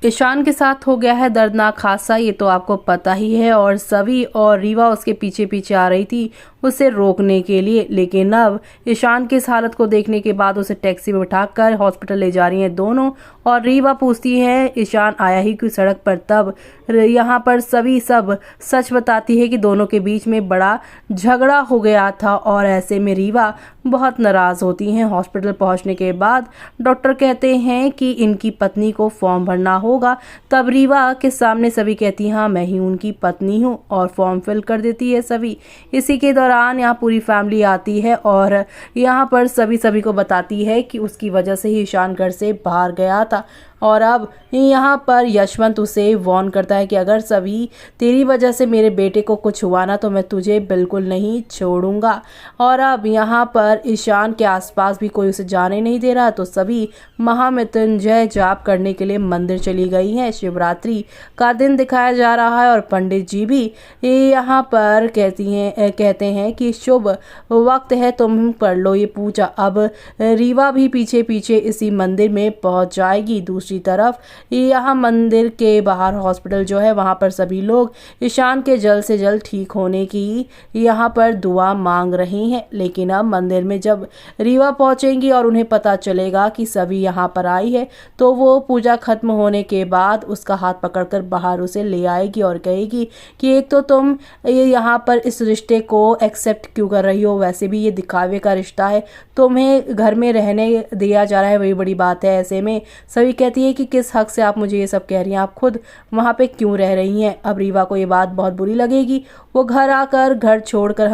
ईशान के साथ हो गया है दर्दनाक हादसा, ये तो आपको पता ही है। और सवी और रीवा उसके पीछे पीछे आ रही थी उसे रोकने के लिए, लेकिन अब ईशान की इस हालत को देखने के बाद उसे टैक्सी में बिठाकर हॉस्पिटल ले जा रही हैं दोनों। और रीवा पूछती है ईशान आया ही क्यों सड़क पर, तब यहाँ पर सभी सब सच बताती है कि दोनों के बीच में बड़ा झगड़ा हो गया था। और ऐसे में रीवा बहुत नाराज होती हैं। हॉस्पिटल पहुंचने के बाद डॉक्टर कहते हैं कि इनकी पत्नी को फॉर्म भरना होगा। तब रीवा के सामने सभी कहती हाँ मैं ही उनकी पत्नी हूँ और फॉर्म फिल कर देती है सभी। इसी के दौरान यहाँ पूरी फैमिली आती है और यहाँ पर सभी को बताती है कि उसकी वजह से ही ईशान घर से बाहर गया था। और अब यहाँ पर यशवंत उसे वार्न करता है कि अगर सभी तेरी वजह से मेरे बेटे को कुछ हुआ ना तो मैं तुझे बिल्कुल नहीं छोड़ूंगा। और अब यहाँ पर ईशान के आसपास भी कोई उसे जाने नहीं दे रहा, तो सभी महामृत्युंजय जाप करने के लिए मंदिर चली गई हैं। शिवरात्रि का दिन दिखाया जा रहा है और पंडित जी भी यहाँ पर कहते हैं कि शुभ वक्त है, तुम कर लो ये पूजा। अब रीवा भी पीछे पीछे इसी मंदिर में पहुंच जाएगी। दूसरी तरफ यहाँ मंदिर के बाहर हॉस्पिटल जो है वहां पर सभी लोग ईशान के जल्द से जल्द ठीक होने की यहाँ पर दुआ मांग रही हैं। लेकिन अब मंदिर में जब रीवा पहुंचेंगी और उन्हें पता चलेगा कि सभी यहाँ पर आई है, तो वो पूजा खत्म होने के बाद उसका हाथ पकड़कर बाहर उसे ले आएगी और कहेगी कि एक तो तुम ये यहाँ पर इस रिश्ते को एक्सेप्ट क्यों कर रही हो, वैसे भी ये दिखावे का रिश्ता है, तुम्हें घर में रहने दिया जा रहा है वही बड़ी बात है। ऐसे में सभी कहती है कि किस हक से आप मुझे ये सब कह रही हैं, आप खुद वहाँ पे क्यों रह रही हैं। अब रीवा को ये बात बहुत बुरी लगेगी, वो घर आकर घर छोड़कर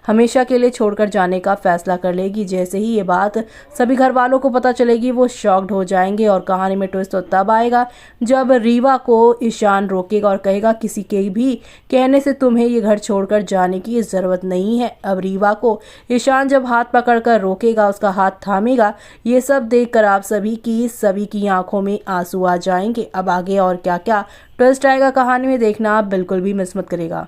हमेशा के लिए छोड़कर जाने का फैसला कर लेगी। जैसे ही ये बात सभी घर वालों को पता चलेगी वो शॉक्ड हो जाएंगे। और कहानी में ट्विस्ट तो तब आएगा जब रीवा को ईशान रोकेगा और कहेगा किसी के भी कहने से तुम्हें ये घर छोड़कर जाने की ज़रूरत नहीं है। अब रीवा को ईशान जब हाथ पकड़कर रोकेगा, उसका हाथ थामेगा, ये सब देखकर आप सभी की आंखों में आंसू आ जाएंगे। अब आगे और क्या क्या ट्विस्ट आएगा कहानी में देखना आप बिल्कुल भी मिस मत करेगा।